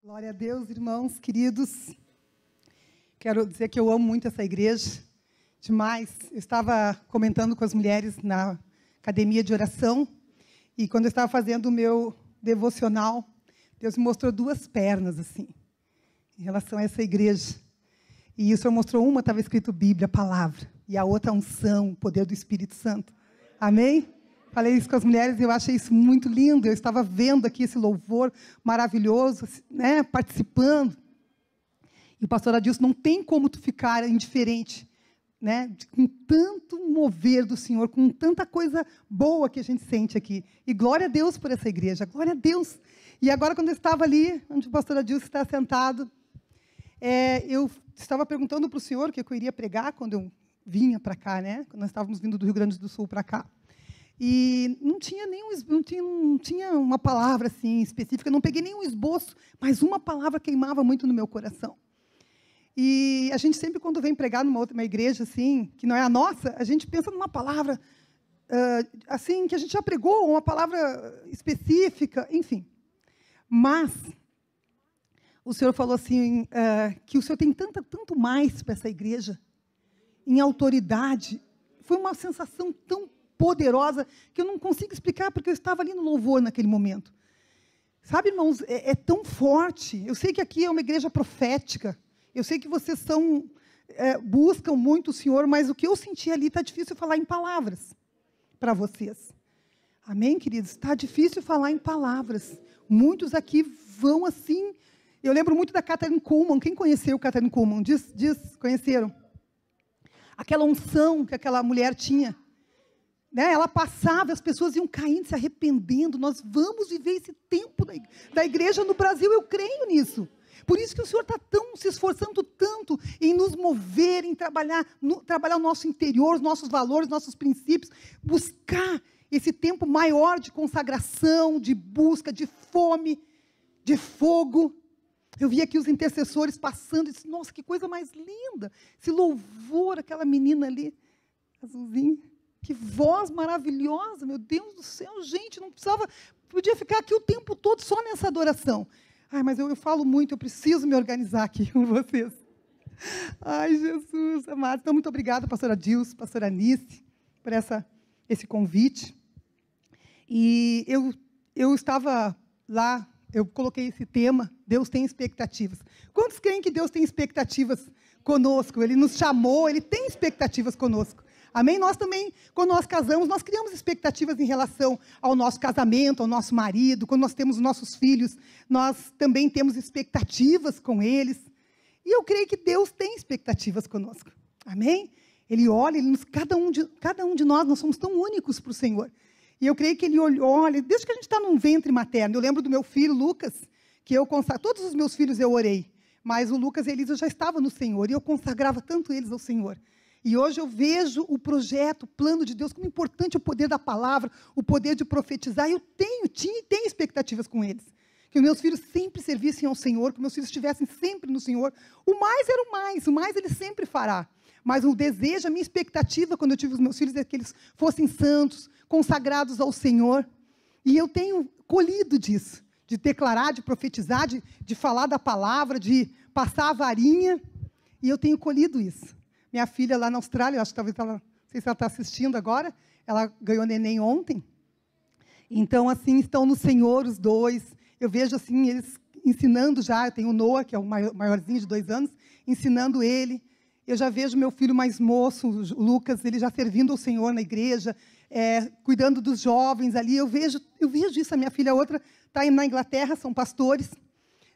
Glória a Deus, irmãos, queridos. Quero dizer que eu amo muito essa igreja, demais. Eu estava comentando com as mulheres na academia de oração, e quando eu estava fazendo o meu devocional, Deus me mostrou duas pernas, assim, em relação a essa igreja. E o Senhor mostrou uma, estava escrito Bíblia, palavra, e a outra unção, o poder do Espírito Santo. Amém? Falei isso com as mulheres e eu achei isso muito lindo. Eu estava vendo aqui esse louvor maravilhoso, né, participando. E o pastor Adilson, não tem como tu ficar indiferente, né, com tanto mover do Senhor, com tanta coisa boa que a gente sente aqui. E glória a Deus por essa igreja, glória a Deus. E agora, quando eu estava ali, onde o pastor Adilson está sentado, eu estava perguntando para o Senhor o que eu iria pregar quando eu vinha para cá, né, quando nós estávamos vindo do Rio Grande do Sul para cá. E não tinha uma palavra assim específica, não peguei nenhum esboço, mas uma palavra queimava muito no meu coração. E a gente sempre, quando vem pregar numa outra igreja, assim, que não é a nossa, a gente pensa numa palavra assim, que a gente já pregou, uma palavra específica, enfim. Mas o Senhor falou assim, que o Senhor tem tanto mais para essa igreja, em autoridade. Foi uma sensação tão poderosa, que eu não consigo explicar, porque eu estava ali no louvor naquele momento. Sabe, irmãos, é tão forte. Eu sei que aqui é uma igreja profética, eu sei que vocês buscam muito o Senhor, mas o que eu senti ali está difícil falar em palavras para vocês. Amém, queridos? Está difícil falar em palavras. Muitos aqui vão assim. Eu lembro muito da Kathryn Kuhlman. Quem conheceu Kathryn Kuhlman? Conheceram? Aquela unção que aquela mulher tinha. Né? Ela passava, as pessoas iam caindo, se arrependendo. Nós vamos viver esse tempo da igreja no Brasil, eu creio nisso. Por isso que o Senhor está se esforçando tanto em nos mover, em trabalhar o nosso interior, os nossos valores, nossos princípios, buscar esse tempo maior de consagração, de busca, de fome, de fogo. Eu vi aqui os intercessores passando e disse, nossa, que coisa mais linda, esse louvor, aquela menina ali, azulzinha. Que voz maravilhosa, meu Deus do céu, gente, podia ficar aqui o tempo todo só nessa adoração. Ai, mas eu falo muito, eu preciso me organizar aqui com vocês. Ai, Jesus, amado. Então, muito obrigada, pastora Adilson, pastora Anice, por esse convite. E eu estava lá, eu coloquei esse tema, Deus tem expectativas. Quantos creem que Deus tem expectativas conosco? Ele nos chamou, Ele tem expectativas conosco. Amém? Nós também, quando nós casamos, nós criamos expectativas em relação ao nosso casamento, ao nosso marido. Quando nós temos nossos filhos, nós também temos expectativas com eles. E eu creio que Deus tem expectativas conosco. Amém? Ele olha, cada um de nós somos tão únicos para o Senhor. E eu creio que Ele olha, desde que a gente está num ventre materno. Eu lembro do meu filho, Lucas, que todos os meus filhos eu orei. Mas o Lucas e a Elisa já estavam no Senhor, e eu consagrava tanto eles ao Senhor. E hoje eu vejo o projeto, o plano de Deus, como importante o poder da palavra, o poder de profetizar. Eu tinha e tenho expectativas com eles. Que os meus filhos sempre servissem ao Senhor, que meus filhos estivessem sempre no Senhor. O mais era o mais Ele sempre fará. Mas o desejo, a minha expectativa, quando eu tive os meus filhos, é que eles fossem santos, consagrados ao Senhor. E eu tenho colhido disso, de declarar, de profetizar, de falar da palavra, de passar a varinha. E eu tenho colhido isso. Minha filha lá na Austrália, eu acho que talvez ela, não sei se ela está assistindo agora, ela ganhou neném ontem. Então, assim, estão no Senhor os dois. Eu vejo, assim, eles ensinando já. Eu tenho o Noah, que é o maiorzinho de 2 anos, ensinando ele. Eu já vejo meu filho mais moço, o Lucas, ele já servindo ao Senhor na igreja, cuidando dos jovens ali. Eu vejo isso. A minha filha, outra, está na Inglaterra, são pastores.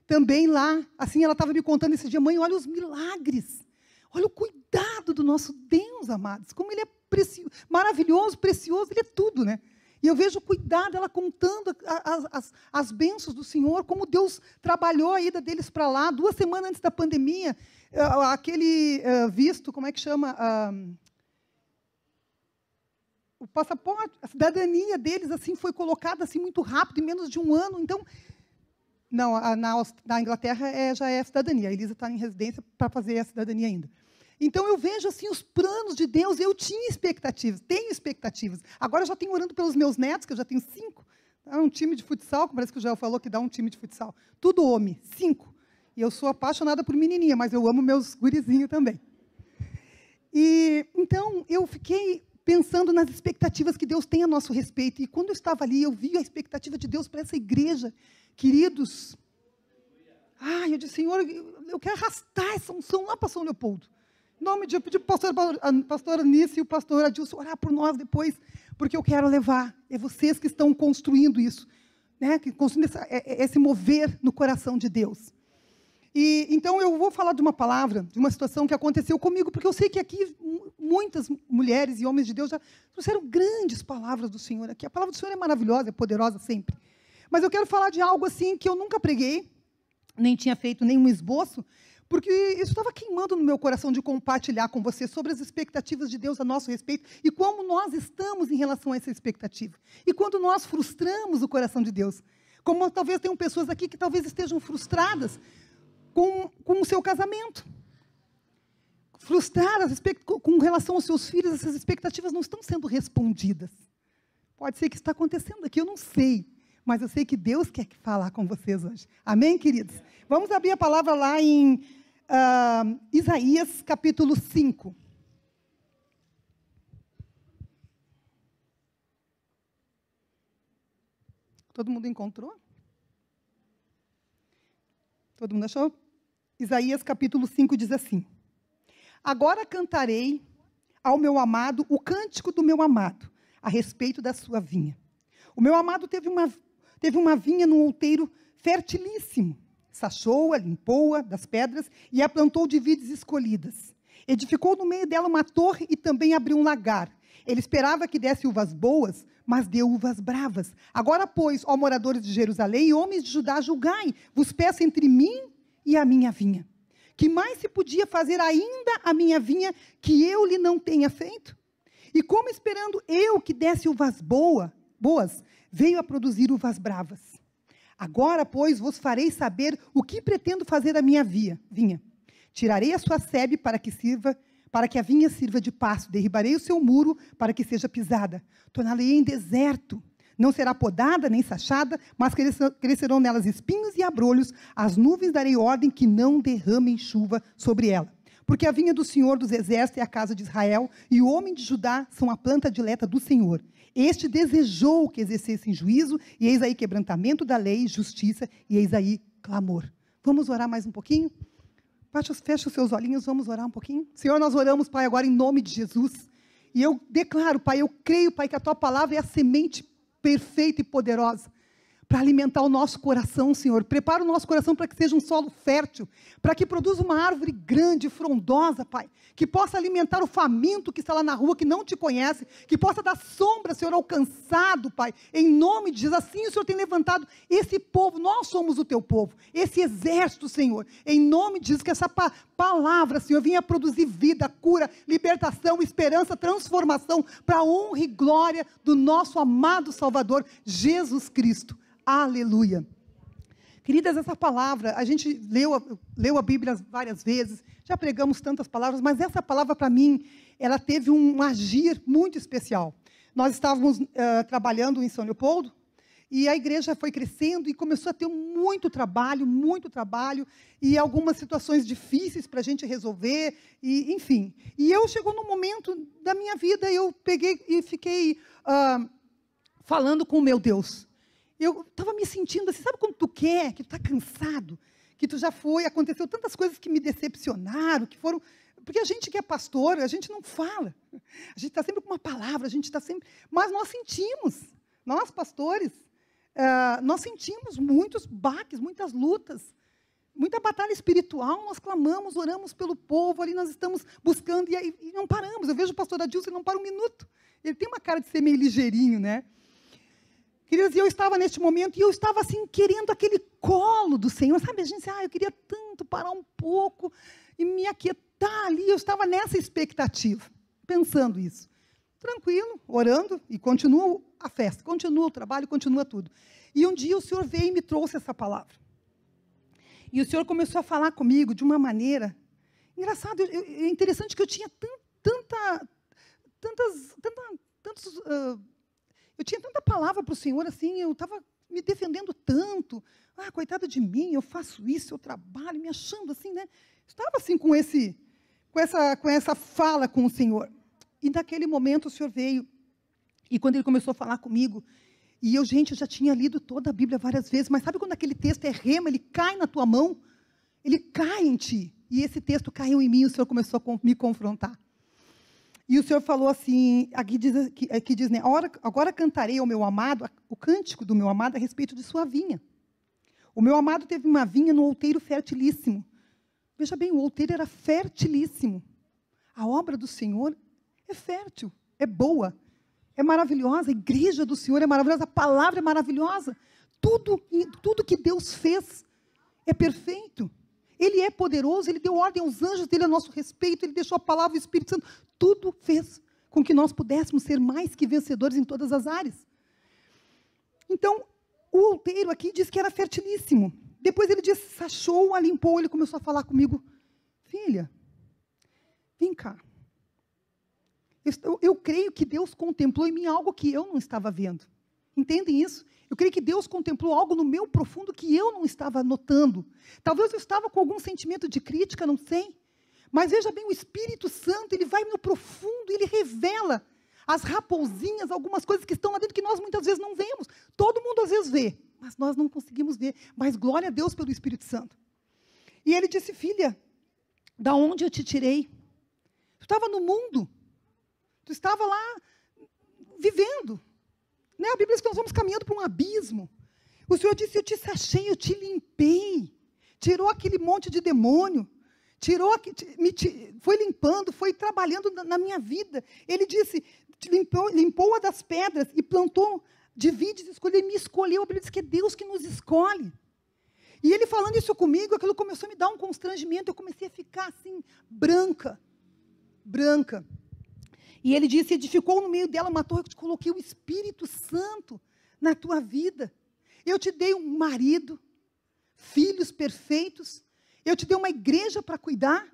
Também lá, assim, ela estava me contando esse dia, mãe, olha os milagres. Olha o cuidado do nosso Deus, amados. Como Ele é maravilhoso, precioso, Ele é tudo, né? E eu vejo o cuidado, ela contando as bênçãos do Senhor, como Deus trabalhou a ida deles para lá, 2 semanas antes da pandemia. Aquele visto, como é que chama? O passaporte, a cidadania deles assim, foi colocada assim, muito rápido, em menos de 1 ano. Então, não, na Inglaterra já é a cidadania. A Elisa está em residência para fazer a cidadania ainda. Então, eu vejo assim os planos de Deus. Eu tinha expectativas, tenho expectativas. Agora, eu já tenho orando pelos meus netos, que eu já tenho 5 Dá um time de futsal, parece que o Joel falou que dá um time de futsal. Tudo homem, 5. E eu sou apaixonada por menininha, mas eu amo meus gurizinhos também. E então eu fiquei pensando nas expectativas que Deus tem a nosso respeito. E quando eu estava ali, eu vi a expectativa de Deus para essa igreja. Queridos, eu disse, Senhor, eu quero arrastar essa unção lá para São Leopoldo. Em nome de pedir para a pastora Anice e o pastor Adilson orar por nós depois, porque eu quero levar. É vocês que estão construindo isso, né? Que construindo esse mover no coração de Deus. E então eu vou falar de uma palavra, de uma situação que aconteceu comigo, porque eu sei que aqui muitas mulheres e homens de Deus já trouxeram grandes palavras do Senhor aqui. A palavra do Senhor é maravilhosa, é poderosa sempre. Mas eu quero falar de algo assim que eu nunca preguei, nem tinha feito nenhum esboço, porque isso estava queimando no meu coração de compartilhar com você sobre as expectativas de Deus a nosso respeito e como nós estamos em relação a essa expectativa. E quando nós frustramos o coração de Deus. Como talvez tenham pessoas aqui que talvez estejam frustradas com o seu casamento. Frustradas com relação aos seus filhos, essas expectativas não estão sendo respondidas. Pode ser que isso está acontecendo aqui, eu não sei. Mas eu sei que Deus quer falar com vocês hoje. Amém, queridos? Vamos abrir a palavra lá em Isaías, capítulo 5. Todo mundo encontrou? Todo mundo achou? Isaías, capítulo 5, diz assim: Agora cantarei ao meu amado o cântico do meu amado, a respeito da sua vinha. O meu amado teve uma vinha num outeiro fertilíssimo. Sachou-a, limpou-a das pedras e a plantou de vides escolhidas. Edificou no meio dela uma torre e também abriu um lagar. Ele esperava que desse uvas boas, mas deu uvas bravas. Agora, pois, ó moradores de Jerusalém e homens de Judá, julgai, vos peço entre mim e a minha vinha. Que mais se podia fazer ainda a minha vinha que eu lhe não tenha feito? E como esperando eu que desse uvas boas, veio a produzir uvas bravas. Agora, pois, vos farei saber o que pretendo fazer a minha vinha. Tirarei a sua sebe para que a vinha sirva de pasto. Derribarei o seu muro para que seja pisada. Torná-la-ei em deserto. Não será podada nem sachada, mas crescerão nelas espinhos e abrolhos. As nuvens darei ordem que não derramem chuva sobre ela. Porque a vinha do Senhor dos Exércitos é a casa de Israel, e o homem de Judá são a planta dileta do Senhor. Este desejou que exercessem juízo, e eis aí quebrantamento da lei, justiça, e eis aí clamor. Vamos orar mais um pouquinho? Fecha os seus olhinhos, vamos orar um pouquinho? Senhor, nós oramos, Pai, agora em nome de Jesus. E eu declaro, Pai, eu creio, Pai, que a Tua palavra é a semente perfeita e poderosa para alimentar o nosso coração, Senhor. Prepara o nosso coração para que seja um solo fértil, para que produza uma árvore grande, frondosa, Pai, que possa alimentar o faminto que está lá na rua, que não te conhece, que possa dar sombra, Senhor, ao cansado, Pai, em nome de Jesus. Assim o Senhor tem levantado esse povo, nós somos o Teu povo, esse exército, Senhor, em nome de Jesus, que essa palavra, Senhor, venha produzir vida, cura, libertação, esperança, transformação, para a honra e glória do nosso amado Salvador, Jesus Cristo. Aleluia. Queridas, essa palavra, a gente leu a Bíblia várias vezes, já pregamos tantas palavras, mas essa palavra, para mim, ela teve um agir muito especial. Nós estávamos trabalhando em São Leopoldo, e a igreja foi crescendo e começou a ter muito trabalho, e algumas situações difíceis para a gente resolver, e, enfim. E chegou num momento da minha vida, eu peguei e fiquei falando com o meu Deus. Eu estava me sentindo assim, sabe quando tu quer, que tu está cansado, que tu já aconteceu tantas coisas que me decepcionaram, que foram... Porque a gente que é pastor, a gente não fala. A gente está sempre com uma palavra, a gente está sempre... Mas nós sentimos, nós pastores, nós sentimos muitos baques, muitas lutas, muita batalha espiritual, nós clamamos, oramos pelo povo, ali nós estamos buscando e não paramos. Eu vejo o pastor Adilson, ele não para um minuto. Ele tem uma cara de ser meio ligeirinho, né? Queridos, eu estava neste momento, e eu estava assim, querendo aquele colo do Senhor, sabe? A gente eu queria tanto parar um pouco e me aquietar ali. Eu estava nessa expectativa, pensando isso. Tranquilo, orando, e continua a festa, continua o trabalho, continua tudo. E um dia o Senhor veio e me trouxe essa palavra. E o Senhor começou a falar comigo de uma maneira... Engraçado, é interessante que eu tinha tantos... Eu tinha tanta palavra para o Senhor, assim, eu estava me defendendo tanto. Ah, coitada de mim, eu faço isso, eu trabalho, me achando assim, né? Estava assim com essa fala com o Senhor. E naquele momento o Senhor veio, e quando Ele começou a falar comigo, e eu já tinha lido toda a Bíblia várias vezes, mas sabe quando aquele texto é rema, ele cai na tua mão, ele cai em ti, e esse texto caiu em mim, e o Senhor começou a me confrontar. E o Senhor falou assim, aqui diz, né, agora cantarei ao meu amado, o cântico do meu amado a respeito de sua vinha. O meu amado teve uma vinha no outeiro fertilíssimo. Veja bem, o outeiro era fertilíssimo. A obra do Senhor é fértil, é boa, é maravilhosa. A igreja do Senhor é maravilhosa, a palavra é maravilhosa. Tudo que Deus fez é perfeito. Ele é poderoso, Ele deu ordem aos anjos dele a nosso respeito, Ele deixou a palavra, o Espírito Santo, tudo fez com que nós pudéssemos ser mais que vencedores em todas as áreas. Então, o outeiro aqui diz que era fertilíssimo. Depois ele disse, achou, a limpou, ele começou a falar comigo, filha, vem cá. Eu creio que Deus contemplou em mim algo que eu não estava vendo. Entendem isso? Eu creio que Deus contemplou algo no meu profundo que eu não estava notando. Talvez eu estava com algum sentimento de crítica, não sei. Mas veja bem, o Espírito Santo, ele vai no profundo, ele revela as raposinhas, algumas coisas que estão lá dentro que nós muitas vezes não vemos. Todo mundo às vezes vê, mas nós não conseguimos ver. Mas glória a Deus pelo Espírito Santo. E ele disse, filha, da onde eu te tirei? Tu estava no mundo. Tu estava lá vivendo. Né? A Bíblia diz que nós vamos caminhando para um abismo. O Senhor disse, eu te sachei, eu te limpei. Tirou aquele monte de demônio. Foi limpando, foi trabalhando na minha vida. Ele disse, limpou a das pedras e plantou, divide, escolheu, me escolheu. A Bíblia diz que é Deus que nos escolhe. E ele falando isso comigo, aquilo começou a me dar um constrangimento. Eu comecei a ficar assim, branca. E ele disse, edificou no meio dela uma torre, eu te coloquei o Espírito Santo na tua vida. Eu te dei um marido, filhos perfeitos. Eu te dei uma igreja para cuidar.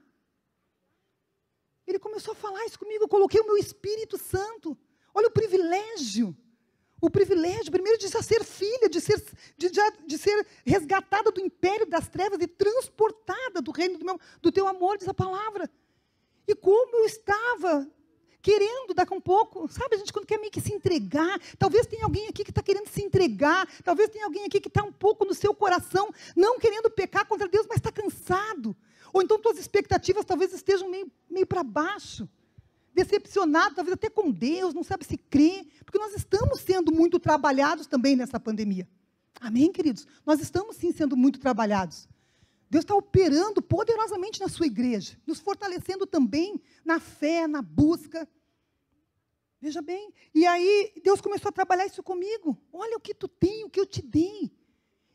Ele começou a falar isso comigo, eu coloquei o meu Espírito Santo. Olha o privilégio. O privilégio, primeiro, de ser filha, de ser resgatada do império das trevas e transportada do reino do teu amor, diz a palavra. E como eu estava querendo, daqui a um pouco, sabe, a gente quando quer meio que se entregar, talvez tenha alguém aqui que está querendo se entregar, talvez tenha alguém aqui que está um pouco no seu coração, não querendo pecar contra Deus, mas está cansado, ou então tuas expectativas talvez estejam meio para baixo, decepcionado, talvez até com Deus, não sabe se crê, porque nós estamos sendo muito trabalhados também nessa pandemia, amém, queridos? Nós estamos sim sendo muito trabalhados. Deus está operando poderosamente na sua igreja, nos fortalecendo também na fé, na busca. Veja bem, e aí Deus começou a trabalhar isso comigo. Olha o que tu tem, o que eu te dei.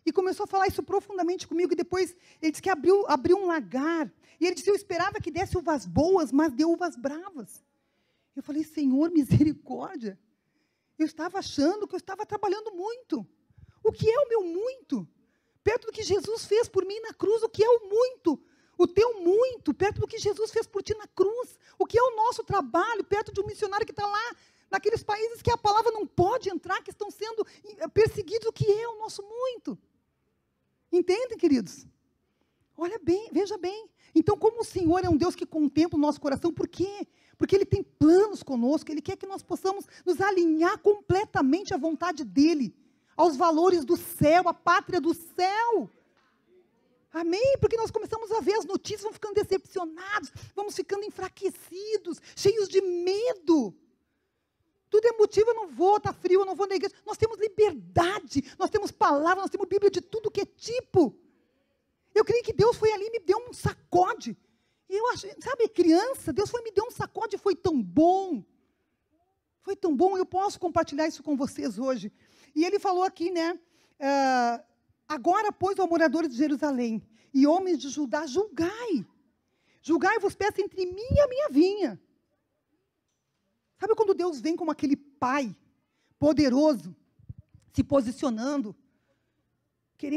E começou a falar isso profundamente comigo, e depois ele disse que abriu um lagar. E ele disse, eu esperava que desse uvas boas, mas deu uvas bravas. Eu falei, Senhor, misericórdia. Eu estava achando que eu estava trabalhando muito. O que é o meu muito? Perto do que Jesus fez por mim na cruz, o que é o muito? O teu muito, perto do que Jesus fez por ti na cruz. O que é o nosso trabalho, perto de um missionário que está lá, naqueles países que a palavra não pode entrar, que estão sendo perseguidos, o que é o nosso muito? Entendem, queridos? Olha bem, veja bem. Então, como o Senhor é um Deus que contempla o nosso coração, por quê? Porque Ele tem planos conosco, Ele quer que nós possamos nos alinhar completamente à vontade dEle, aos valores do céu, a pátria do céu. Amém? Porque nós começamos a ver as notícias, vamos ficando decepcionados, vamos ficando enfraquecidos, cheios de medo. Tudo é motivo, eu não vou, está frio, eu não vou na igreja. Nós temos liberdade, nós temos palavra, nós temos Bíblia de tudo que é tipo. Eu creio que Deus foi ali e me deu um sacode. E eu achei, sabe, criança, Deus foi me deu um sacode, foi tão bom. Foi tão bom, eu posso compartilhar isso com vocês hoje. E ele falou aqui, né, agora, pois, ó moradores de Jerusalém e homens de Judá, julgai. Julgai-vos peça entre mim e a minha vinha. Sabe quando Deus vem como aquele pai poderoso, se posicionando,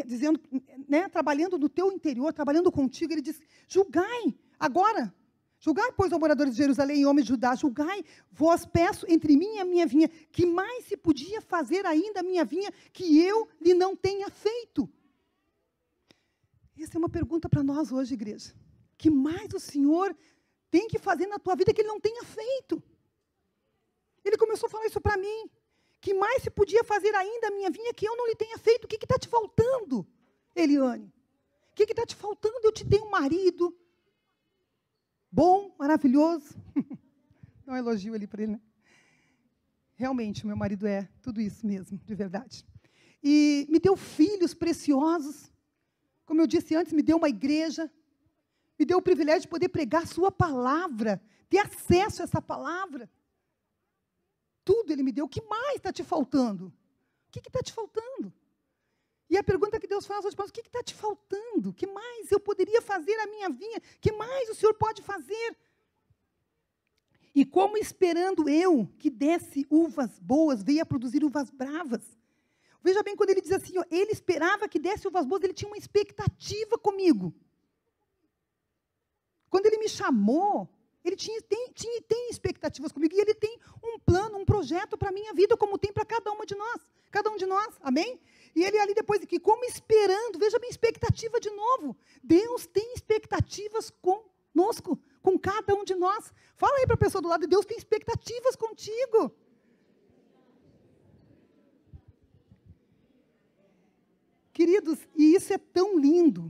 dizendo, né, trabalhando no teu interior, trabalhando contigo, ele diz, julgai agora. Julgai, pois, ó moradores de Jerusalém e homens de Judá, julgai, vós peço entre mim e a minha vinha, que mais se podia fazer ainda a minha vinha, que eu lhe não tenha feito? Essa é uma pergunta para nós hoje, igreja. Que mais o Senhor tem que fazer na tua vida que Ele não tenha feito? Ele começou a falar isso para mim. Que mais se podia fazer ainda a minha vinha que eu não lhe tenha feito? O que está te faltando, Eliane? O que está te faltando? Eu te dei um marido bom, maravilhoso. Dá um elogio ali para ele, né? Realmente, o meu marido é tudo isso mesmo, de verdade. E me deu filhos preciosos. Como eu disse antes, me deu uma igreja. Me deu o privilégio de poder pregar a sua palavra, ter acesso a essa palavra. Tudo Ele me deu. O que mais está te faltando? O que está te faltando? E a pergunta que Deus faz hoje para nós: o que está te faltando? O que mais eu poderia fazer a minha vinha? O que mais o Senhor pode fazer? E como esperando eu que desse uvas boas, veio a produzir uvas bravas. Veja bem, quando ele diz assim, ó, ele esperava que desse uvas boas, ele tinha uma expectativa comigo. Quando ele me chamou, ele tem expectativas comigo, e ele tem um plano, um projeto para a minha vida, como tem para cada um de nós, amém? E ele ali depois, que como esperando, veja bem, expectativa de novo. Deus tem expectativas conosco, com cada um de nós. Fala aí para a pessoa do lado, Deus tem expectativas contigo. Queridos, e isso é tão lindo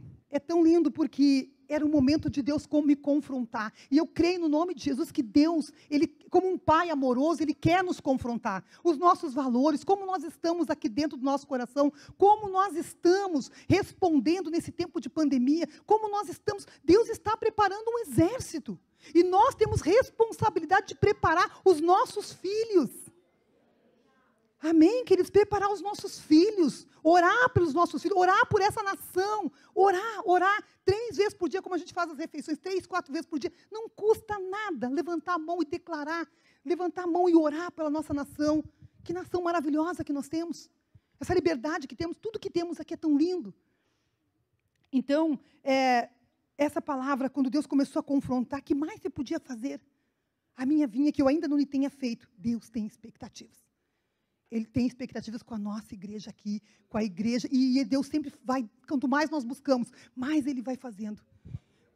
porque era o momento de Deus me confrontar. E eu creio no nome de Jesus que Deus, Ele, como um Pai amoroso, Ele quer nos confrontar. Os nossos valores, como nós estamos aqui dentro do nosso coração, como nós estamos respondendo nesse tempo de pandemia, como nós estamos, Deus está preparando um exército. E nós temos responsabilidade de preparar os nossos filhos. Amém, queridos? Preparar os nossos filhos, orar pelos nossos filhos, orar por essa nação, orar 3 vezes por dia, como a gente faz as refeições, 3, 4 vezes por dia. Não custa nada levantar a mão e declarar, levantar a mão e orar pela nossa nação. Que nação maravilhosa que nós temos. Essa liberdade que temos, tudo que temos aqui é tão lindo. Então, essa palavra, quando Deus começou a confrontar, que mais você podia fazer? A minha vinha, que eu ainda não lhe tenha feito. Deus tem expectativas. Ele tem expectativas com a nossa igreja aqui, com a igreja, e Deus sempre vai, quanto mais nós buscamos, mais Ele vai fazendo.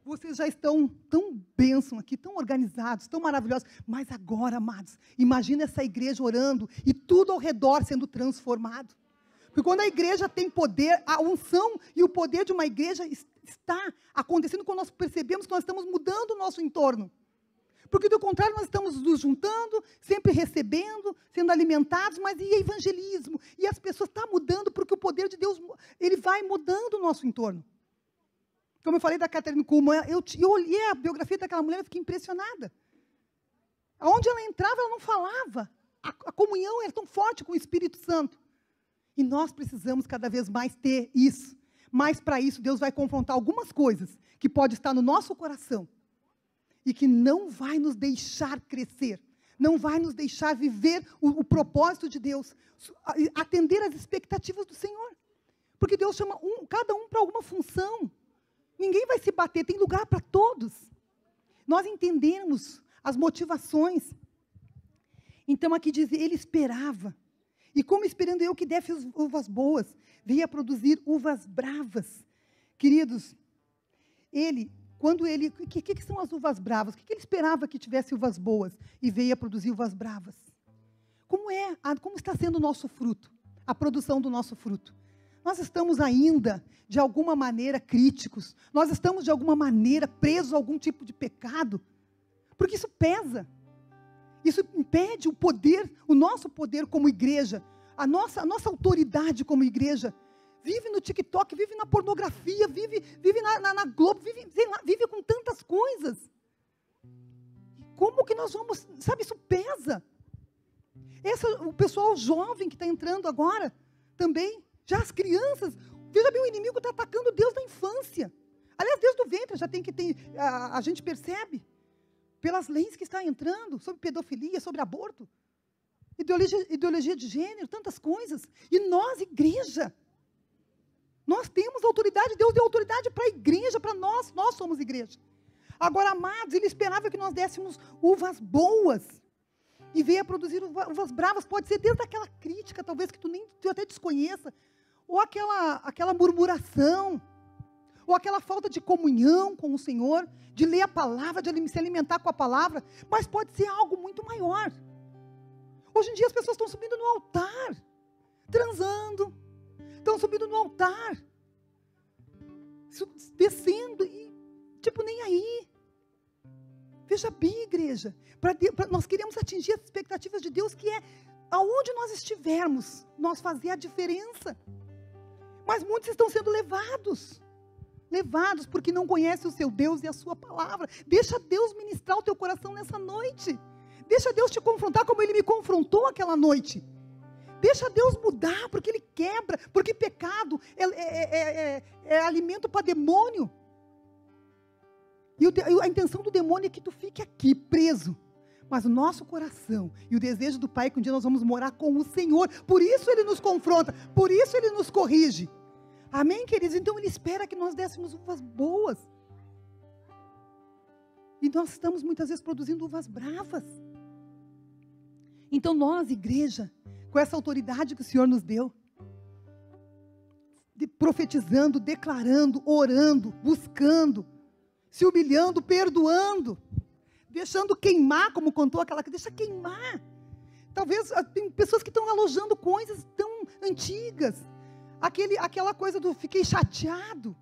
Vocês já estão tão bênção aqui, tão organizados, tão maravilhosos, mas agora, amados, imagina essa igreja orando e tudo ao redor sendo transformado. Porque quando a igreja tem poder, a unção e o poder de uma igreja está acontecendo quando nós percebemos que nós estamos mudando o nosso entorno. Porque, do contrário, nós estamos nos juntando, sempre recebendo, sendo alimentados, mas e evangelismo? E as pessoas estão mudando, porque o poder de Deus, Ele vai mudando o nosso entorno. Como eu falei da Catherine Kuhlman, eu olhei a biografia daquela mulher e fiquei impressionada. Aonde ela entrava, ela não falava. A comunhão era tão forte com o Espírito Santo. E nós precisamos cada vez mais ter isso. Mas, para isso, Deus vai confrontar algumas coisas que podem estar no nosso coração, e que não vai nos deixar crescer, não vai nos deixar viver o propósito de Deus, atender às expectativas do Senhor. Porque Deus chama cada um para alguma função. Ninguém vai se bater, tem lugar para todos. Nós entendemos as motivações. Então aqui diz, ele esperava. E como esperando eu que desse uvas boas, veio a produzir uvas bravas. Queridos, o que são as uvas bravas? O que ele esperava que tivesse uvas boas? E veio a produzir uvas bravas. Como está sendo o nosso fruto? A produção do nosso fruto. Nós estamos ainda, de alguma maneira, críticos. Nós estamos, de alguma maneira, presos a algum tipo de pecado. Porque isso pesa. Isso impede o poder, o nosso poder como igreja, a nossa autoridade como igreja. Vive no TikTok, vive na pornografia, vive na Globo, vive com tantas coisas. Como que nós vamos, sabe, isso pesa. O pessoal jovem que está entrando agora, também, já as crianças, veja bem, o inimigo está atacando Deus da infância. Aliás, Deus do ventre já tem que ter, a gente percebe, pelas leis que estão entrando, sobre pedofilia, sobre aborto, ideologia de gênero, tantas coisas. E nós, igreja, nós temos autoridade, Deus deu autoridade para a igreja, para nós somos igreja. Agora, amados, Ele esperava que nós dessemos uvas boas. E veio a produzir uvas bravas. Pode ser desde aquela crítica, talvez, que tu até desconheça. Ou aquela murmuração. Ou aquela falta de comunhão com o Senhor. De ler a palavra, de se alimentar com a palavra. Mas pode ser algo muito maior. Hoje em dia as pessoas estão subindo no altar. Transando. Estão subindo no altar. Descendo e, nem aí. Veja bem, igreja. Nós queremos atingir as expectativas de Deus, que é, aonde nós estivermos, nós fazer a diferença. Mas muitos estão sendo levados porque não conhecem o seu Deus e a sua palavra. Deixa Deus ministrar o teu coração nessa noite. Deixa Deus te confrontar como Ele me confrontou aquela noite. Deixa Deus mudar, porque Ele quebra, porque pecado é alimento para demônio. E a intenção do demônio é que tu fique aqui, preso. Mas o nosso coração e o desejo do Pai é que um dia nós vamos morar com o Senhor. Por isso Ele nos confronta, por isso Ele nos corrige. Amém, queridos? Então Ele espera que nós dessemos uvas boas. E nós estamos muitas vezes produzindo uvas bravas. Então nós, igreja, com essa autoridade que o Senhor nos deu, profetizando, declarando, orando, buscando, se humilhando, perdoando, deixando queimar, como contou aquela que deixa queimar. Talvez tem pessoas que estão alojando coisas tão antigas. Aquela coisa do fiquei chateado.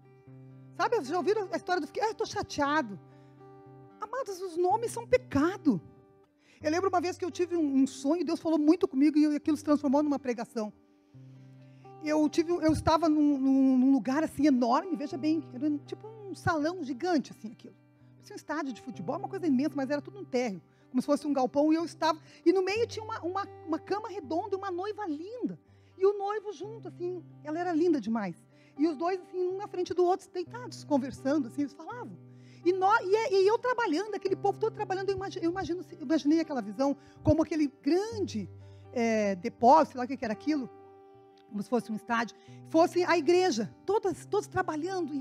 Sabe, já ouviram a história do estou chateado. Amados, os nomes são pecado. Eu lembro uma vez que eu tive um sonho, Deus falou muito comigo e aquilo se transformou numa pregação. Eu estava num lugar assim enorme, veja bem, era tipo um salão gigante assim aquilo. Parecia um estádio de futebol, uma coisa imensa, mas era tudo um térreo, como se fosse um galpão, e no meio tinha uma cama redonda e uma noiva linda. E o noivo junto, assim, ela era linda demais. E os dois, assim, um na frente do outro, deitados, conversando, assim, eles falavam. E eu trabalhando, aquele povo todo trabalhando, eu imaginei aquela visão como aquele grande depósito, sei lá o que era aquilo, como se fosse um estádio, fosse a igreja, todos trabalhando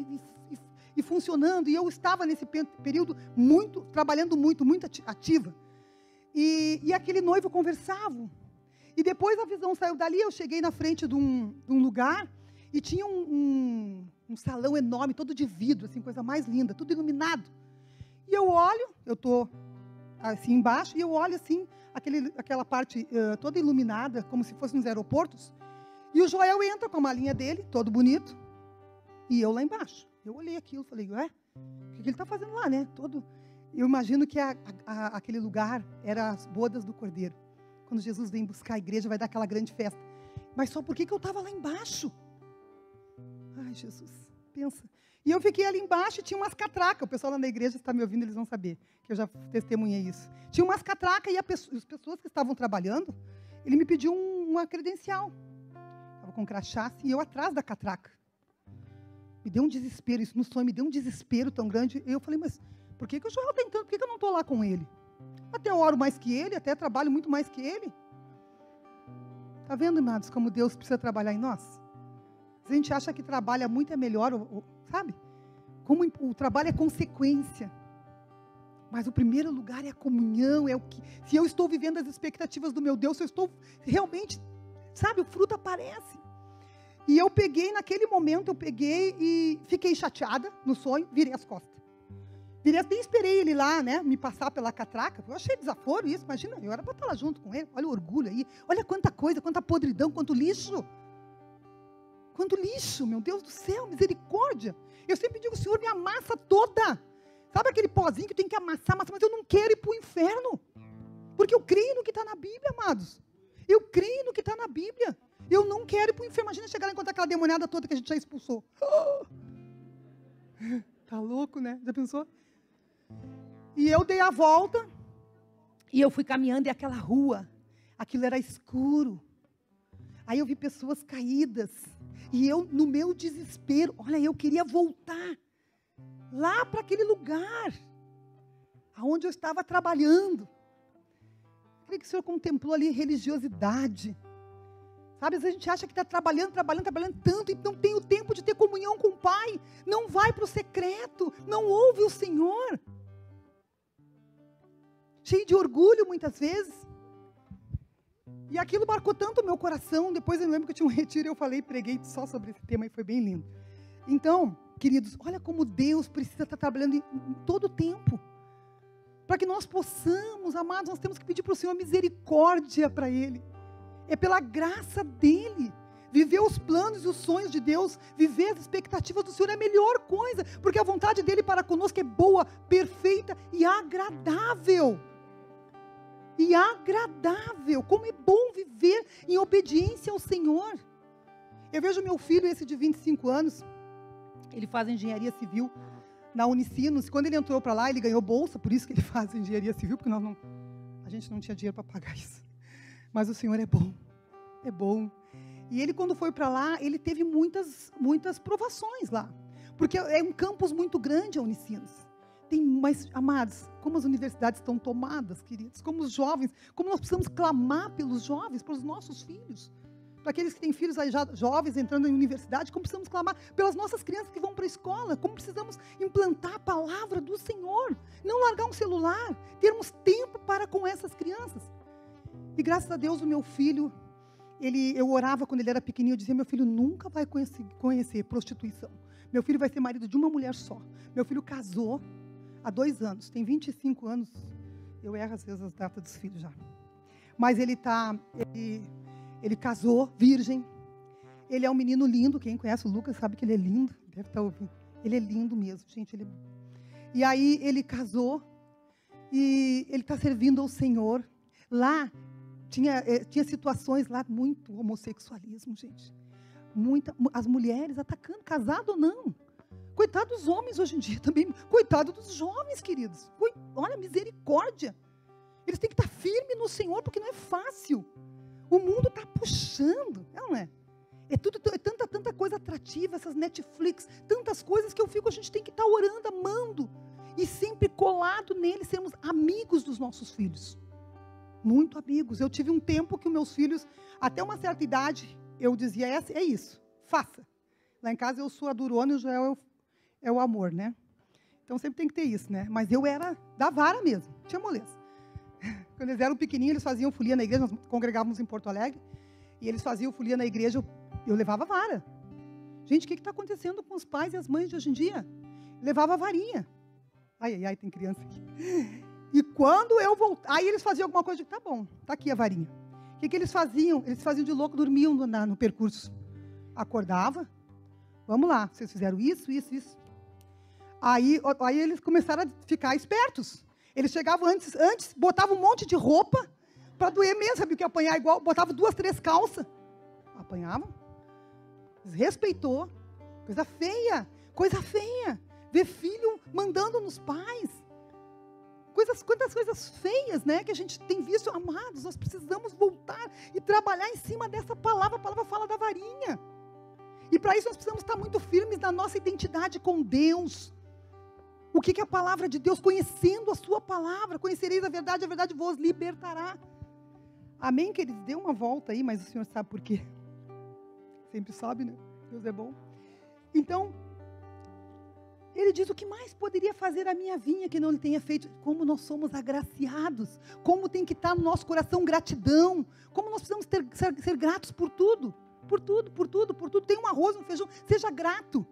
e funcionando, e eu estava nesse período trabalhando muito ativa, e aquele noivo conversavam, e depois a visão saiu dali, eu cheguei na frente de um lugar, e tinha um salão enorme, todo de vidro, assim, coisa mais linda, tudo iluminado. E eu olho, eu estou assim embaixo, e eu olho assim, aquela parte toda iluminada, como se fosse nos aeroportos, e o Joel entra com a malinha dele, todo bonito, e eu lá embaixo. Eu olhei aquilo, falei, o que ele está fazendo lá, né? Eu imagino que aquele lugar era as bodas do Cordeiro. Quando Jesus vem buscar a igreja, vai dar aquela grande festa. Mas só por que eu estava lá embaixo? Ai, Jesus, pensa. E eu fiquei ali embaixo e tinha umas catracas. O pessoal lá na igreja, se está me ouvindo, eles vão saber, que eu já testemunhei isso. Tinha umas catracas e as pessoas que estavam trabalhando, ele me pediu uma credencial. Estava com um crachá assim, e eu atrás da catraca. Me deu um desespero, isso no sonho me deu um desespero tão grande. Eu falei, mas por que o Joel tem tanto? Por que eu não estou lá com ele? Até eu oro mais que ele, até trabalho muito mais que ele. Está vendo, amados, como Deus precisa trabalhar em nós? A gente acha que trabalha muito é melhor, sabe? Como o trabalho é consequência. Mas o primeiro lugar é a comunhão, é o que... Se eu estou vivendo as expectativas do meu Deus, se eu estou realmente... Sabe, o fruto aparece. E eu peguei, naquele momento, e fiquei chateada no sonho, virei as costas. Nem esperei ele lá, né, me passar pela catraca. Eu achei desaforo isso, imagina, eu era para estar lá junto com ele. Olha o orgulho aí, olha quanta coisa, quanta podridão, quanto lixo. Quanto lixo, meu Deus do céu, misericórdia. Eu sempre digo, Senhor, me amassa toda. Sabe aquele pozinho que tem que amassar, mas eu não quero ir para o inferno. Porque eu creio no que está na Bíblia, amados. Eu creio no que está na Bíblia. Eu não quero ir para o inferno. Imagina chegar lá e encontrar aquela demoniada toda que a gente já expulsou. Tá louco, né? Já pensou? E eu dei a volta. E eu fui caminhando e aquela rua, aquilo era escuro. Aí eu vi pessoas caídas. E eu, no meu desespero, olha, eu queria voltar lá para aquele lugar aonde eu estava trabalhando. Eu creio que o Senhor contemplou ali religiosidade. Sabe, às vezes a gente acha que está trabalhando tanto e não tem o tempo de ter comunhão com o Pai. Não vai para o secreto, não ouve o Senhor. cheio de orgulho muitas vezes. E aquilo marcou tanto o meu coração. Depois eu lembro que eu tinha um retiro e eu preguei só sobre esse tema e foi bem lindo. Então, queridos, olha como Deus precisa estar trabalhando em todo o tempo. Para que nós possamos, amados, nós temos que pedir para o Senhor misericórdia para Ele. É pela graça dEle. Viver os planos e os sonhos de Deus, viver as expectativas do Senhor é a melhor coisa, porque a vontade dEle para conosco é boa, perfeita e agradável. E agradável. Como é bom viver em obediência ao Senhor. Eu vejo meu filho, esse de 25 anos, ele faz engenharia civil na Unicinos. Quando ele entrou para lá, ele ganhou bolsa, por isso que ele faz engenharia civil, porque a gente não tinha dinheiro para pagar isso. Mas o Senhor é bom, é bom. E ele, quando foi para lá, ele teve muitas provações lá. Porque é um campus muito grande a Unicinos. Mas, amados, como as universidades estão tomadas, queridos, como os jovens, como nós precisamos clamar pelos jovens, pelos nossos filhos. Para aqueles que têm filhos aí já jovens entrando em universidade, como precisamos clamar pelas nossas crianças que vão para a escola, como precisamos implantar a palavra do Senhor, não largar um celular, termos tempo para com essas crianças. E graças a Deus o meu filho, eu orava quando ele era pequenininho, eu dizia, meu filho nunca vai conhecer prostituição. Meu filho vai ser marido de uma mulher só. Meu filho casou há 2 anos, tem 25 anos, eu erro às vezes as datas dos filhos já. Mas ele casou, virgem. Ele é um menino lindo. Quem conhece o Lucas sabe que ele é lindo. Deve estar ouvindo. Ele é lindo mesmo, gente. E aí ele casou. E ele está servindo ao Senhor. Lá, tinha situações lá, muito homossexualismo, gente. As mulheres atacando, casado ou não. Coitado dos homens hoje em dia também. Coitado dos jovens, queridos. Olha, misericórdia. Eles têm que estar firmes no Senhor, porque não é fácil. O mundo está puxando, não é? É tanta coisa atrativa, essas Netflix, tantas coisas que a gente tem que estar orando, amando, e sempre colado nele, sermos amigos dos nossos filhos. Muito amigos. Eu tive um tempo que os meus filhos, até uma certa idade, eu dizia, é isso, faça. Lá em casa eu sou a durona e o Joel é o amor, né? Então sempre tem que ter isso, né? Mas eu era da vara mesmo, tinha moleza. Quando eles eram pequenininhos, eles faziam folia na igreja, nós congregávamos em Porto Alegre, e eles faziam folia na igreja, eu levava vara. Gente, o que está acontecendo com os pais e as mães de hoje em dia? Levava a varinha. Ai, tem criança aqui. E quando eu voltava, aí eles faziam alguma coisa, eu digo, tá bom, tá aqui a varinha. O que eles faziam? Eles faziam de louco, dormiam no percurso. Acordava, vamos lá, vocês fizeram isso. Aí eles começaram a ficar espertos. Eles chegavam antes, botavam um monte de roupa, para doer mesmo, sabe o que apanhar igual? Botavam 2, 3 calças. Apanhavam. Desrespeitou. Coisa feia. Ver filho mandando nos pais. Quantas coisas feias, né? Que a gente tem visto, amados. Nós precisamos voltar e trabalhar em cima dessa palavra. A palavra fala da varinha. E para isso nós precisamos estar muito firmes na nossa identidade com Deus. O que é a palavra de Deus? Conhecendo a sua palavra. Conhecereis a verdade vos libertará. Amém, queridos? Dê uma volta aí, mas o Senhor sabe por quê. Sempre sabe, né? Deus é bom. Então, ele diz, o que mais poderia fazer a minha vinha que não lhe tenha feito? Como nós somos agraciados. Como tem que estar no nosso coração gratidão. Como nós precisamos ser gratos por tudo. Por tudo. Tem um arroz, um feijão, seja grato.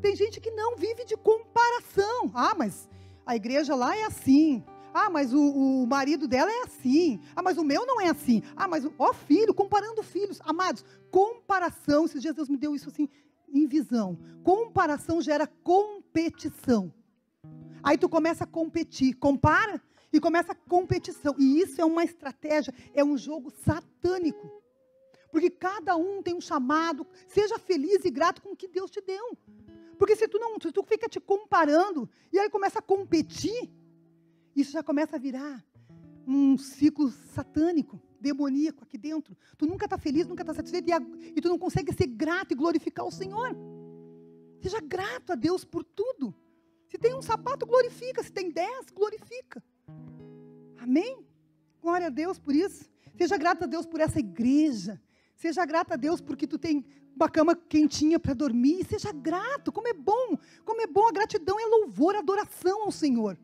Tem gente que não vive de comparação. Ah, mas a igreja lá é assim. Ah, mas o marido dela é assim. Ah, mas o meu não é assim. Ah, mas filho, comparando filhos. Amados, comparação, esses dias Deus me deu isso assim, em visão. Comparação gera competição. Aí tu começa a competir. Compara e começa a competição. E isso é uma estratégia, é um jogo satânico. Porque cada um tem um chamado. Seja feliz e grato com o que Deus te deu. Porque se tu fica te comparando, e aí começa a competir, isso já começa a virar um ciclo satânico, demoníaco aqui dentro. Tu nunca está feliz, nunca está satisfeito, e tu não consegue ser grato e glorificar o Senhor. Seja grato a Deus por tudo. Se tem um sapato, glorifica. Se tem 10, glorifica. Amém? Glória a Deus por isso. Seja grato a Deus por essa igreja. Seja grato a Deus porque tu tem uma cama quentinha para dormir. Seja grato, como é bom a gratidão é louvor, adoração ao Senhor.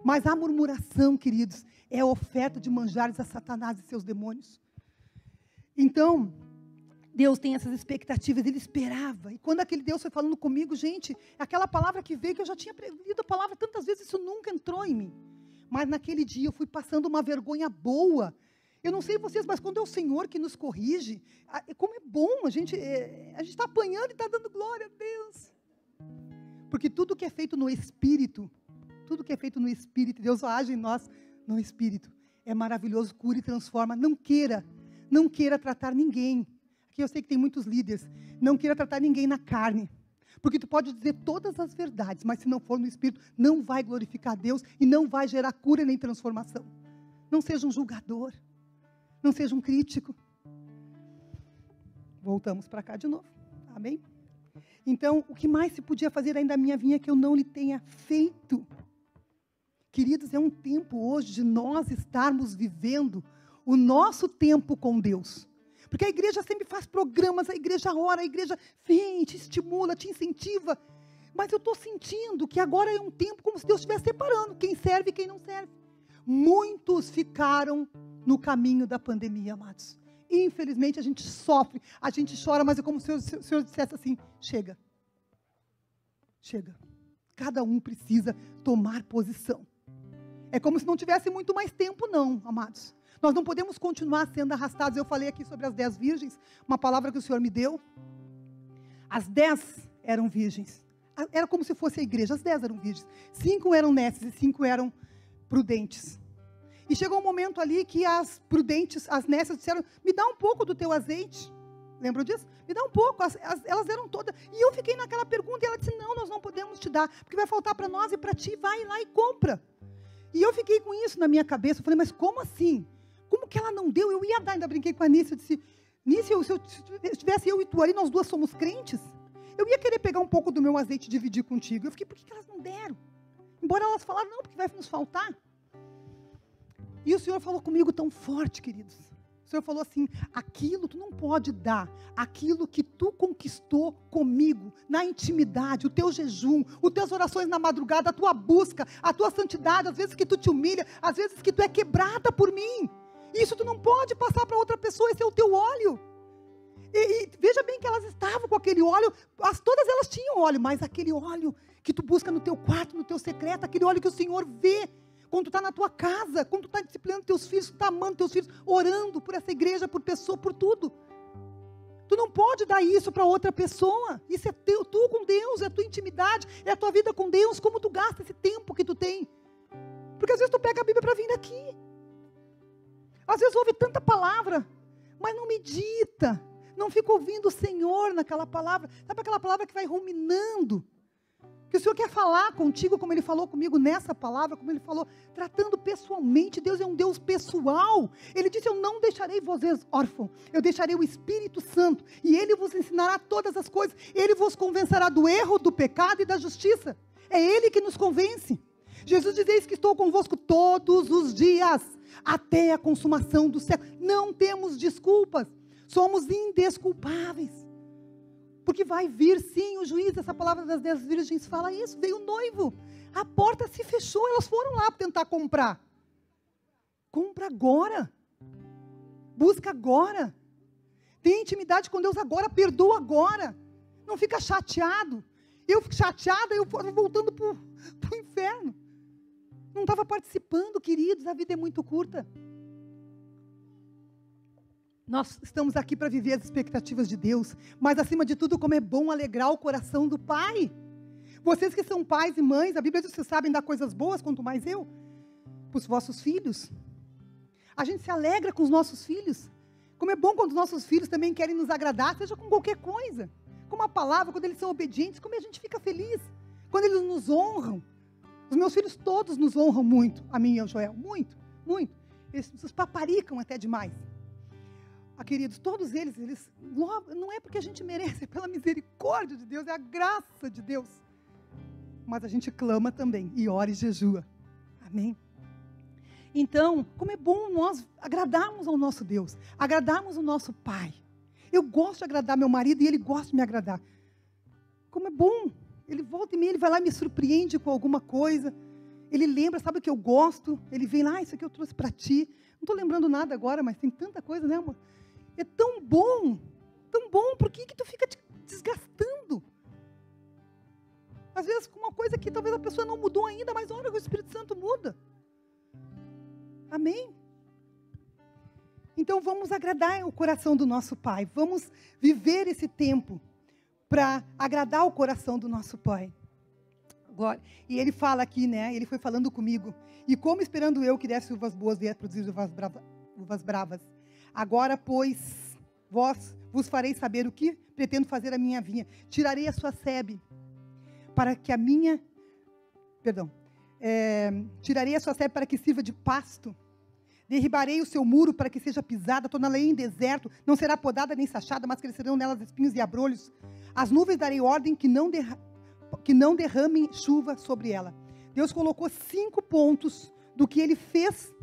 Mas a murmuração, queridos, é a oferta de manjares a Satanás e seus demônios. Então, Deus tem essas expectativas, Ele esperava. E quando aquele Deus foi falando comigo, gente, aquela palavra que veio, que eu já tinha lido a palavra tantas vezes, isso nunca entrou em mim. Mas naquele dia eu fui passando uma vergonha boa. Eu não sei vocês, mas quando é o Senhor que nos corrige, como é bom, a gente está apanhando e está dando glória a Deus. Porque tudo que é feito no Espírito, Deus age em nós no Espírito. É maravilhoso, cura e transforma. Não queira tratar ninguém. Aqui eu sei que tem muitos líderes. Não queira tratar ninguém na carne. Porque tu pode dizer todas as verdades, mas se não for no Espírito, não vai glorificar a Deus e não vai gerar cura nem transformação. Não seja um julgador. Não seja um crítico. Voltamos para cá de novo. Amém? Então, o que mais se podia fazer ainda a minha vinha que eu não lhe tenha feito? Queridos, é um tempo hoje de nós estarmos vivendo o nosso tempo com Deus. Porque a igreja sempre faz programas, a igreja ora, a igreja vem, te estimula, te incentiva. Mas eu estou sentindo que agora é um tempo como se Deus estivesse separando quem serve e quem não serve. Muitos ficaram no caminho da pandemia, amados. Infelizmente a gente sofre, a gente chora, mas é como se o Senhor dissesse assim, chega. Chega. Cada um precisa tomar posição. É como se não tivesse muito mais tempo não, amados. Nós não podemos continuar sendo arrastados. Eu falei aqui sobre as 10 virgens, uma palavra que o Senhor me deu. As 10 eram virgens. Era como se fosse a igreja, as 10 eram virgens. 5 eram nécias e 5 eram prudentes. E chegou um momento ali que as prudentes, as nécias disseram, me dá um pouco do teu azeite. Lembram disso? Me dá um pouco. Elas eram todas. E eu fiquei naquela pergunta e ela disse, não, nós não podemos te dar, porque vai faltar para nós e para ti, vai lá e compra. E eu fiquei com isso na minha cabeça. Eu falei, mas como assim? Como que ela não deu? Eu ia dar, ainda brinquei com a Nícia. Eu disse, Nícia, se tivesse eu e tu ali, nós duas somos crentes, eu ia querer pegar um pouco do meu azeite e dividir contigo. Eu fiquei, por que elas não deram? Embora elas falaram, não, porque vai nos faltar. E o Senhor falou comigo tão forte, queridos. O Senhor falou assim, aquilo tu não pode dar, aquilo que tu conquistou comigo, na intimidade, o teu jejum, as tuas orações na madrugada, a tua busca, a tua santidade, às vezes que tu te humilha, às vezes que tu é quebrada por mim. Isso tu não pode passar para outra pessoa, esse é o teu óleo. E veja bem que elas estavam com aquele óleo, todas elas tinham óleo, mas aquele óleo que tu busca no teu quarto, no teu secreto, aquele óleo que o Senhor vê, quando tu está na tua casa, quando tu está disciplinando teus filhos, tu está amando teus filhos, orando por essa igreja, por pessoa, por tudo. Tu não pode dar isso para outra pessoa. Isso é tu com Deus, é a tua intimidade, é a tua vida com Deus, como tu gasta esse tempo que tu tem. Porque às vezes tu pega a Bíblia para vir aqui. Às vezes ouve tanta palavra, mas não medita. Não fica ouvindo o Senhor naquela palavra. Sabe aquela palavra que vai ruminando? Que o Senhor quer falar contigo, como Ele falou comigo nessa palavra, como Ele falou, tratando pessoalmente. Deus é um Deus pessoal. Ele disse, eu não deixarei vocês órfãos, eu deixarei o Espírito Santo, e Ele vos ensinará todas as coisas, Ele vos convencerá do erro, do pecado e da justiça. É Ele que nos convence. Jesus diz, eis que estou convosco todos os dias, até a consumação do século. Não temos desculpas, somos indesculpáveis. Porque vai vir sim o juiz. Essa palavra das 10 virgens fala isso. Veio o noivo, a porta se fechou, elas foram lá para tentar comprar. Compra agora, busca agora, tem intimidade com Deus agora, perdoa agora, não fica chateado. Eu fico chateada, eu voltando para o inferno. Não estava participando, queridos, a vida é muito curta. Nós estamos aqui para viver as expectativas de Deus, mas acima de tudo, como é bom alegrar o coração do Pai. Vocês que são pais e mães, a Bíblia diz que vocês sabem dar coisas boas, quanto mais eu, para os vossos filhos. A gente se alegra com os nossos filhos. Como é bom quando os nossos filhos também querem nos agradar, seja com qualquer coisa. Com uma palavra, quando eles são obedientes, como a gente fica feliz. Quando eles nos honram. Os meus filhos todos nos honram muito, a mim e ao Joel, muito, muito. Eles nos paparicam até demais. Queridos, todos eles, não é porque a gente merece, é pela misericórdia de Deus, é a graça de Deus. Mas a gente clama também, e ora e jejua. Amém? Então, como é bom nós agradarmos ao nosso Deus, agradarmos o nosso Pai. Eu gosto de agradar meu marido e ele gosta de me agradar. Como é bom, ele volta e meia, ele vai lá e me surpreende com alguma coisa. Ele lembra, sabe o que eu gosto? Ele vem lá, isso aqui eu trouxe para ti. Não estou lembrando nada agora, mas tem tanta coisa, né, amor? É tão bom, por que tu fica te desgastando? Às vezes com uma coisa que talvez a pessoa não mudou ainda, mas olha, o Espírito Santo muda. Amém? Então vamos agradar o coração do nosso Pai. Vamos viver esse tempo para agradar o coração do nosso Pai. Agora, e ele fala aqui, né? Ele foi falando comigo. E como esperando eu que desse uvas boas vier produzir uvas bravas. Agora, pois, vos farei saber o que pretendo fazer a minha vinha. Tirarei a sua sebe, para que a minha... tirarei a sua sebe para que sirva de pasto. Derribarei o seu muro para que seja pisada, torná-la em deserto. Não será podada nem sachada, mas crescerão nelas espinhos e abrolhos. As nuvens darei ordem que não derramem chuva sobre ela. Deus colocou 5 pontos do que Ele fez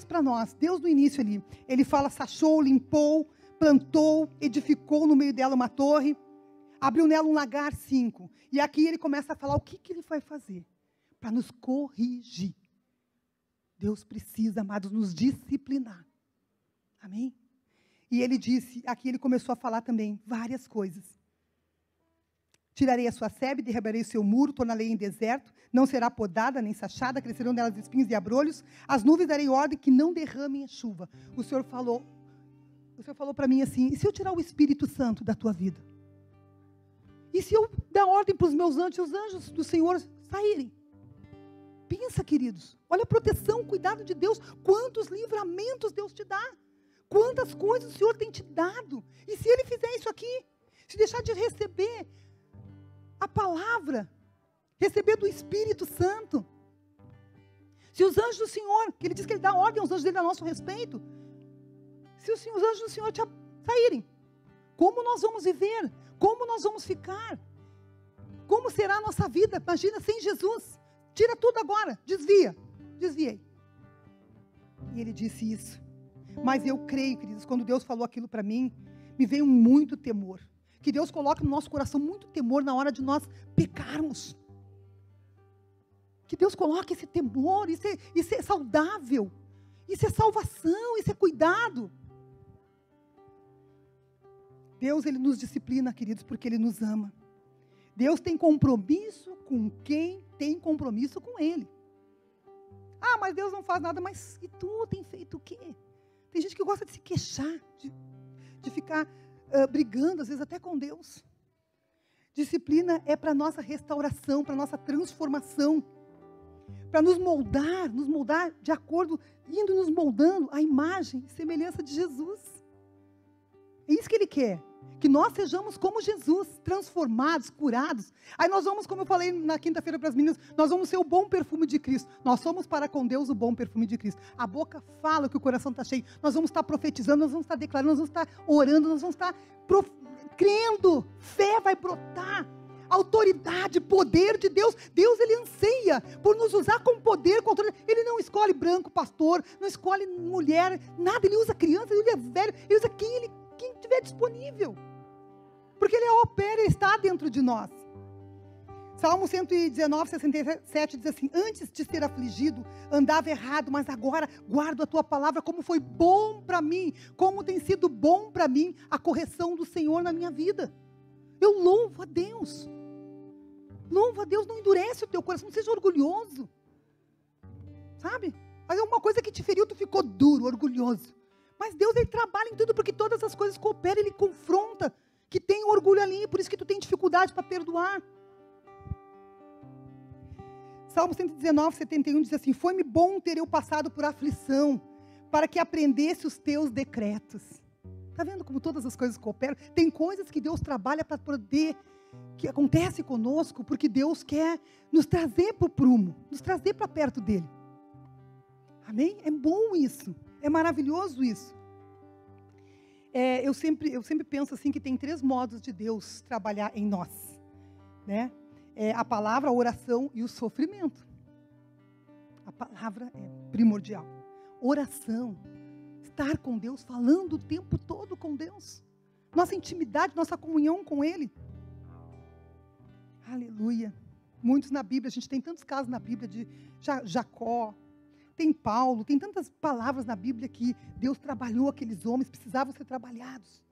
para nós. Deus no início ali, Ele fala, sachou, limpou, plantou, edificou no meio dela uma torre, abriu nela um lagar. 5. E aqui Ele começa a falar o que Ele vai fazer para nos corrigir. Deus precisa, amados, nos disciplinar. Amém? E Ele disse, aqui Ele começou a falar também várias coisas. Tirarei a sua sebe, derribarei o seu muro, torná-la em deserto, não será podada nem sachada, crescerão nelas espinhos e abrolhos, as nuvens darei ordem que não derramem a chuva. O Senhor falou para mim assim, e se eu tirar o Espírito Santo da tua vida? E se eu dar ordem para os meus anjos, os anjos do Senhor saírem? Pensa, queridos, olha a proteção, o cuidado de Deus, quantos livramentos Deus te dá, quantas coisas o Senhor tem te dado, e se Ele fizer isso aqui, se deixar de receber a palavra, receber do Espírito Santo, se os anjos do Senhor, que Ele diz que Ele dá ordem aos anjos dele a nosso respeito, se os anjos do Senhor saírem, como nós vamos viver, como nós vamos ficar, como será a nossa vida, imagina, sem Jesus. Tira tudo agora, desviei. E Ele disse isso. Mas eu creio, queridos, quando Deus falou aquilo para mim, me veio muito temor. Que Deus coloque no nosso coração muito temor na hora de nós pecarmos. Que Deus coloque esse temor, isso é saudável. Isso é salvação, isso é cuidado. Deus, Ele nos disciplina, queridos, porque Ele nos ama. Deus tem compromisso com quem tem compromisso com Ele. Ah, mas Deus não faz nada, mas e tu tem feito o quê? Tem gente que gosta de se queixar, de ficar brigando, às vezes até com Deus. Disciplina é para nossa restauração, para nossa transformação, para nos moldar de acordo, indo nos moldando à imagem e semelhança de Jesus. É isso que Ele quer. Que nós sejamos como Jesus, transformados, curados. Aí nós vamos, como eu falei na quinta-feira para as meninas, nós vamos ser o bom perfume de Cristo. Nós somos para com Deus o bom perfume de Cristo. A boca fala que o coração está cheio. Nós vamos estar profetizando, nós vamos estar declarando, nós vamos estar orando, nós vamos estar crendo. Fé vai brotar. Autoridade, poder de Deus. Deus, Ele anseia por nos usar com poder, com autoridade. Ele não escolhe branco, pastor, não escolhe mulher, nada. Ele usa criança, ele usa velho, ele usa quem estiver disponível. Porque Ele opera, Ele está dentro de nós. Salmo 119, 67 diz assim, antes de ser afligido, andava errado, mas agora guardo a tua palavra, como foi bom para mim, como tem sido bom para mim a correção do Senhor na minha vida. Eu louvo a Deus. Louvo a Deus, não endurece o teu coração, não seja orgulhoso. Sabe? Mas é uma coisa que te feriu, tu ficou duro, orgulhoso. Mas Deus, Ele trabalha em tudo, porque todas as coisas cooperam, Ele confronta, que tem orgulho ali, por isso que tu tem dificuldade para perdoar. Salmo 119, 71 diz assim, foi-me bom ter eu passado por aflição, para que aprendesse os teus decretos. Está vendo como todas as coisas cooperam? Tem coisas que Deus trabalha para poder, que acontece conosco, porque Deus quer nos trazer para o prumo, nos trazer para perto dEle. Amém? É bom isso, é maravilhoso isso. Eu sempre penso assim que tem 3 modos de Deus trabalhar em nós, né? A palavra, a oração e o sofrimento. A palavra é primordial. Oração, estar com Deus, falando o tempo todo com Deus. Nossa intimidade, nossa comunhão com Ele. Aleluia. Muitos na Bíblia, a gente tem tantos casos na Bíblia de Jacó, tem Paulo, tem tantas palavras na Bíblia que Deus trabalhou aqueles homens, precisavam ser trabalhados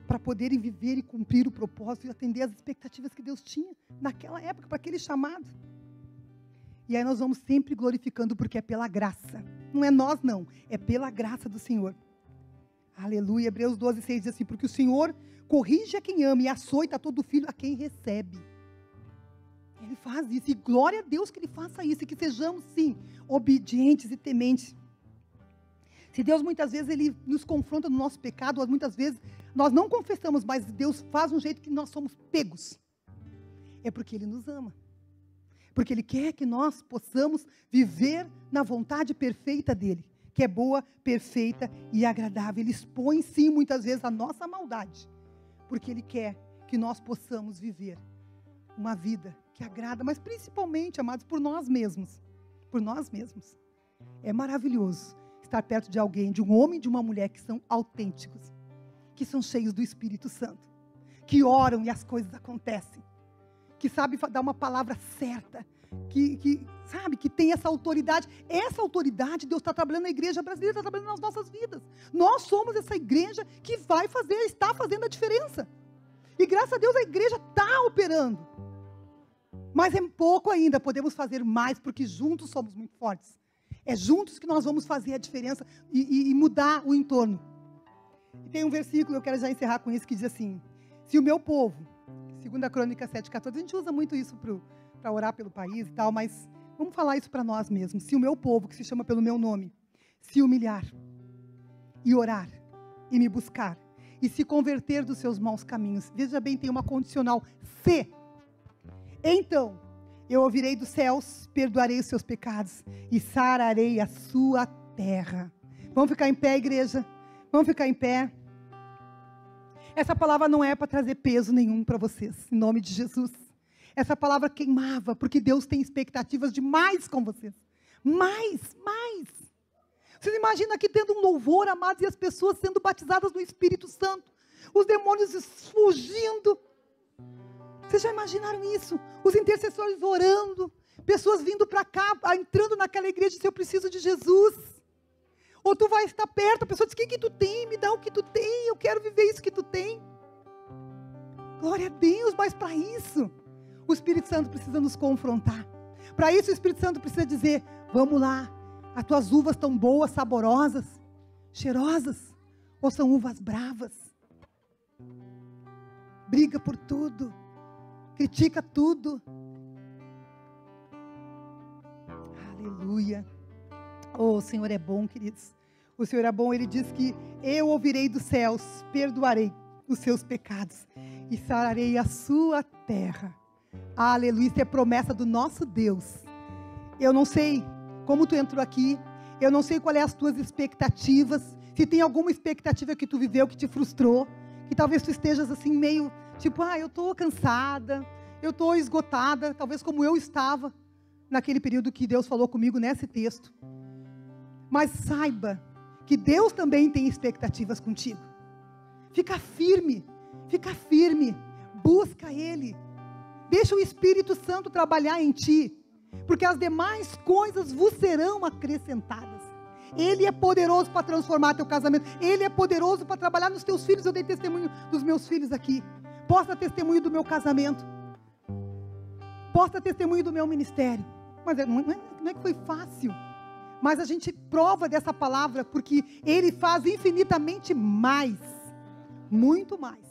para poderem viver e cumprir o propósito e atender às expectativas que Deus tinha naquela época, para aquele chamado. E aí nós vamos sempre glorificando, porque é pela graça. Não é nós, não. É pela graça do Senhor. Aleluia. Hebreus 12, 6 diz assim: porque o Senhor corrige a quem ama e açoita todo filho a quem recebe. Ele faz isso. E glória a Deus que Ele faça isso. E que sejamos, sim, obedientes e tementes. Se Deus muitas vezes Ele nos confronta no nosso pecado, ou muitas vezes nós não confessamos, mas Deus faz um jeito que nós somos pegos. É porque Ele nos ama. Porque Ele quer que nós possamos viver na vontade perfeita dEle, que é boa, perfeita e agradável. Ele expõe, sim, muitas vezes a nossa maldade, porque Ele quer que nós possamos viver uma vida que agrada, mas principalmente, amados, por nós mesmos. Por nós mesmos. É maravilhoso estar perto de alguém, de um homem e de uma mulher que são autênticos, que são cheios do Espírito Santo, que oram e as coisas acontecem, que sabe dar uma palavra certa, que sabe, que tem essa autoridade. Essa autoridade Deus está trabalhando na igreja brasileira, está trabalhando nas nossas vidas. Nós somos essa igreja que está fazendo a diferença. E graças a Deus a igreja está operando. Mas é pouco ainda, podemos fazer mais, porque juntos somos muito fortes. É juntos que nós vamos fazer a diferença e mudar o entorno. E tem um versículo, eu quero já encerrar com isso, que diz assim: se o meu povo, 2 Crônicas 7,14, a gente usa muito isso para orar pelo país e tal, mas vamos falar isso para nós mesmos. Se o meu povo, que se chama pelo meu nome, se humilhar e orar e me buscar e se converter dos seus maus caminhos, veja bem, tem uma condicional, se, então eu ouvirei dos céus, perdoarei os seus pecados e sararei a sua terra. Vamos ficar em pé, igreja? Vamos ficar em pé? Essa palavra não é para trazer peso nenhum para vocês, em nome de Jesus. Essa palavra queimava, porque Deus tem expectativas de mais com vocês. Mais. Vocês imaginam aqui tendo um louvor, amados, e as pessoas sendo batizadas no Espírito Santo, os demônios fugindo. Vocês já imaginaram isso? Os intercessores orando, pessoas vindo para cá, entrando naquela igreja, se eu preciso de Jesus. Ou tu vai estar perto, a pessoa diz: o que tu tem? Me dá o que tu tem, eu quero viver isso que tu tem. Glória a Deus, mas para isso, o Espírito Santo precisa nos confrontar. Para isso o Espírito Santo precisa dizer: vamos lá, as tuas uvas estão boas, saborosas, cheirosas, ou são uvas bravas? Briga por tudo, critica tudo. Aleluia. Oh, o Senhor é bom, queridos. O Senhor é bom. Ele diz que eu ouvirei dos céus, perdoarei os seus pecados e sararei a sua terra. Aleluia. Isso é promessa do nosso Deus. Eu não sei como tu entrou aqui, eu não sei quais são as tuas expectativas, se tem alguma expectativa que tu viveu que te frustrou, que talvez tu estejas assim meio, tipo, eu estou cansada, eu estou esgotada, talvez como eu estava naquele período que Deus falou comigo nesse texto. Mas saiba que Deus também tem expectativas contigo. Fica firme, busca Ele. Deixa o Espírito Santo trabalhar em ti, porque as demais coisas vos serão acrescentadas. Ele é poderoso para transformar teu casamento. Ele é poderoso para trabalhar nos teus filhos. Eu dei testemunho dos meus filhos aqui. Posso dar testemunho do meu casamento. Posso dar testemunho do meu ministério. Mas não é que foi fácil. Mas a gente prova dessa palavra porque Ele faz infinitamente mais. Muito mais.